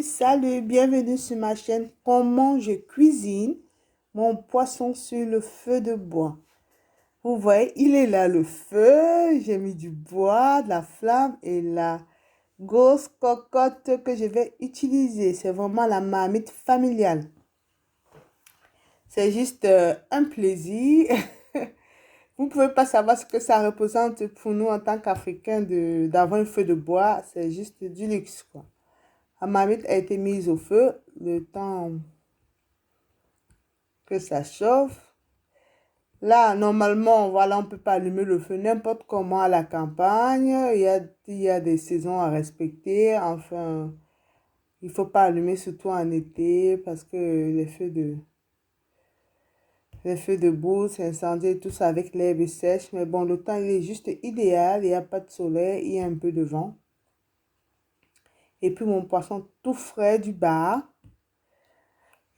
Salut, bienvenue sur ma chaîne Comment je cuisine mon poisson sur le feu de bois. Vous voyez, il est là le feu, j'ai mis du bois, de la flamme et la grosse cocotte que je vais utiliser. C'est vraiment la marmite familiale. C'est juste un plaisir. Vous ne pouvez pas savoir ce que ça représente pour nous en tant qu'Africains d'avoir un feu de bois. C'est juste du luxe, quoi. La marmite a été mise au feu le temps que ça chauffe. Là, normalement, voilà, on ne peut pas allumer le feu n'importe comment à la campagne. Il y a des saisons à respecter. Enfin, il ne faut pas allumer surtout en été parce que les feux de boue s'incendient tous avec l'herbe sèche. Mais bon, le temps, il est juste idéal. Il n'y a pas de soleil, il y a un peu de vent. Et puis, mon poisson tout frais du bar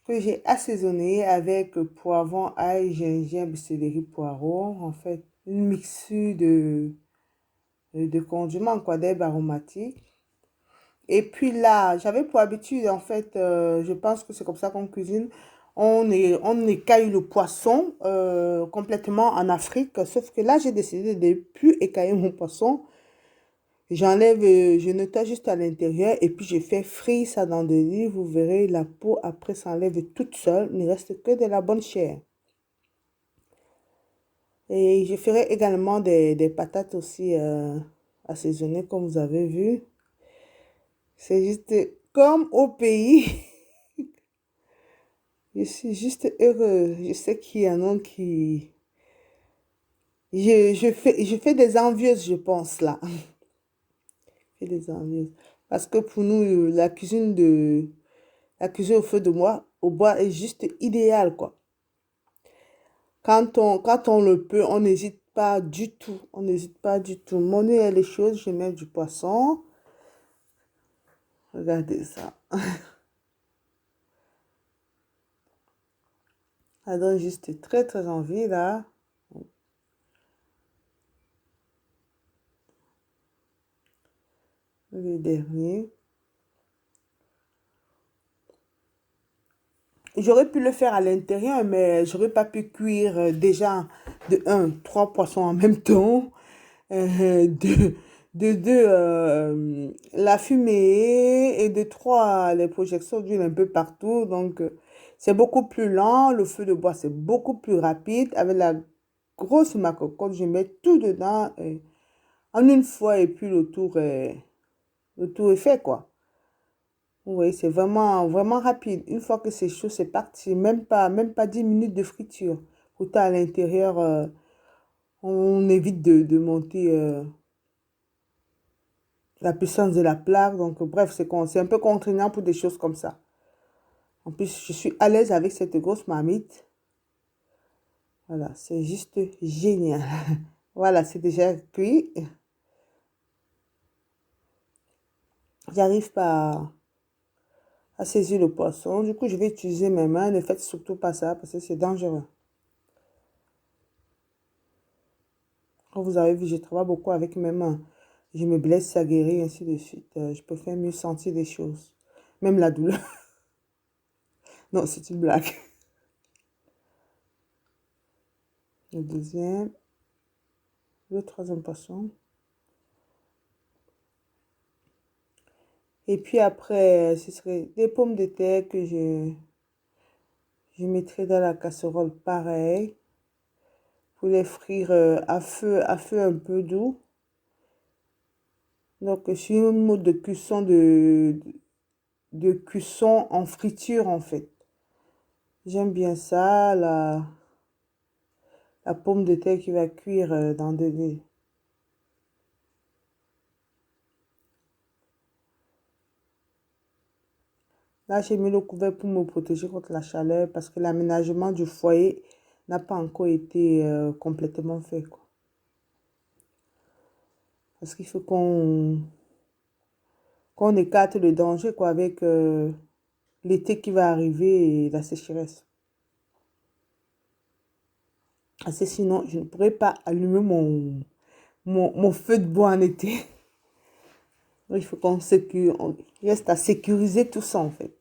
que j'ai assaisonné avec poivron, ail, gingembre, céleri, poireau. En fait, une mixture de condiments, quoi, d'herbes aromatiques. Et puis là, j'avais pour habitude, en fait, je pense que c'est comme ça qu'on cuisine. On écaille le poisson complètement en Afrique. Sauf que là, j'ai décidé de ne plus écailler mon poisson. J'enlève, je nettoie juste à l'intérieur et puis je fais frire ça dans de l'huile. Vous verrez, la peau après s'enlève toute seule. Il ne reste que de la bonne chair. Et je ferai également des patates aussi assaisonnées comme vous avez vu. C'est juste comme au pays. Je suis juste heureuse. Je sais qu'il y en a qui... Je fais des envieuses, je pense, là. Je fais des envieuses. Parce que pour nous, la cuisine au feu de bois, au bois est juste idéal, quoi. Quand on le peut, on n'hésite pas du tout. On n'hésite pas du tout. Mon huile les choses, je mets du poisson. Regardez ça. Ça donne juste très, très envie, là. Le dernier. J'aurais pu le faire à l'intérieur, mais j'aurais pas pu cuire déjà de un, trois poissons en même temps. De deux, la fumée et de trois, les projections d'huile un peu partout. Donc, c'est beaucoup plus lent. Le feu de bois, c'est beaucoup plus rapide. Avec la grosse macocotte, je mets tout dedans en une fois et puis le tour est fait, quoi. Vous voyez, c'est vraiment, vraiment rapide. Une fois que c'est chaud, c'est parti. Même pas 10 minutes de friture. Autant à l'intérieur, on évite de monter la puissance de la plaque. Donc, bref, c'est un peu contraignant pour des choses comme ça. En plus, je suis à l'aise avec cette grosse marmite. Voilà, c'est juste génial. Voilà, c'est déjà cuit. J'arrive pas à saisir le poisson. Du coup, je vais utiliser mes mains. Ne faites surtout pas ça parce que c'est dangereux. Comme vous avez vu, je travaille beaucoup avec mes mains. Je me blesse, ça guérit, ainsi de suite. Je préfère mieux sentir des choses. Même la douleur. Non, c'est une blague. Le deuxième. Le troisième poisson. Et puis après, ce serait des pommes de terre que je mettrai dans la casserole pareil. Pour les frire à feu un peu doux. Donc, je suis en mode de cuisson en friture, en fait. J'aime bien ça, la pomme de terre qui va cuire dans de l'huile. Là, j'ai mis le couvert pour me protéger contre la chaleur parce que l'aménagement du foyer n'a pas encore été complètement fait, quoi. Parce qu'il faut qu'on écarte le danger, quoi, avec l'été qui va arriver et la sécheresse. Parce que sinon, je ne pourrais pas allumer mon feu de bois en été. Il faut qu'on reste à sécuriser tout ça, en fait.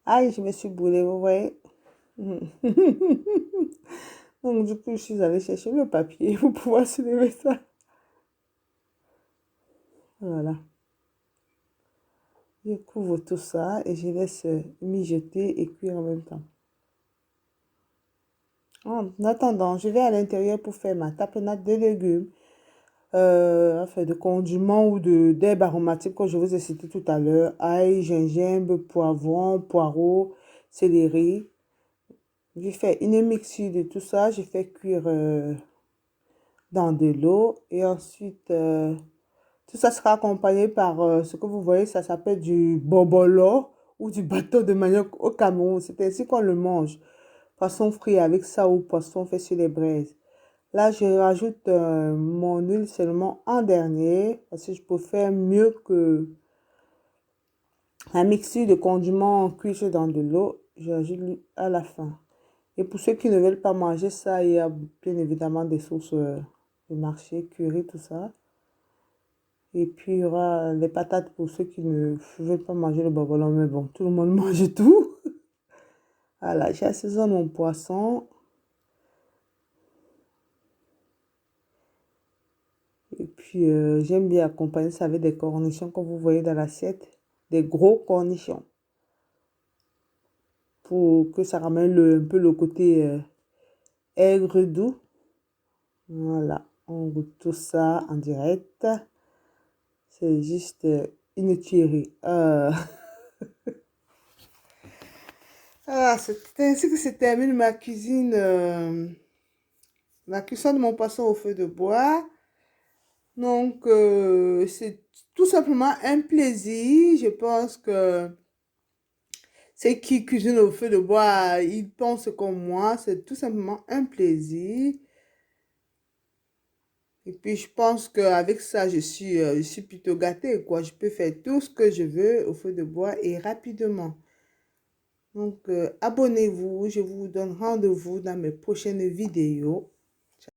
Aïe, je me suis brûlée, vous voyez. Donc, du coup, je suis allée chercher le papier pour pouvoir soulever ça. Voilà. Je couvre tout ça et je laisse mijoter et cuire en même temps. En attendant, je vais à l'intérieur pour faire ma tapenade de légumes, enfin de condiments ou d'herbes aromatiques, comme je vous ai cité tout à l'heure. Ail, gingembre, poivron, poireau, céleri. Je fais une mixture de tout ça. Je fais cuire dans de l'eau. Et ensuite, tout ça sera accompagné par ce que vous voyez, ça s'appelle du bobolo ou du bateau de manioc au Cameroun. C'est ainsi qu'on le mange. Poisson frit avec ça ou poisson fait sur les braises. Là, je rajoute mon huile seulement en dernier parce que je peux faire mieux que la mixture de condiments cuits dans de l'eau. Je rajoute l'huile à la fin. Et pour ceux qui ne veulent pas manger ça, il y a bien évidemment des sauces de marché, curry, tout ça. Et puis, il y aura les patates pour ceux qui ne veulent pas manger le bobolon. Mais bon, tout le monde mange tout. Voilà, j'assaisonne mon poisson. Et puis, j'aime bien accompagner ça avec des cornichons, comme vous voyez dans l'assiette. Des gros cornichons. Pour que ça ramène un peu le côté aigre doux. Voilà, on goûte tout ça en direct. C'est juste une tuerie. C'est ainsi que se termine ma cuisine, la cuisson de mon poisson au feu de bois. Donc, c'est tout simplement un plaisir. Je pense que ceux qui cuisinent au feu de bois, ils pensent comme moi. C'est tout simplement un plaisir. Et puis, je pense qu'avec ça, je suis plutôt gâtée, quoi. Je peux faire tout ce que je veux au feu de bois et rapidement. Donc, abonnez-vous. Je vous donne rendez-vous dans mes prochaines vidéos.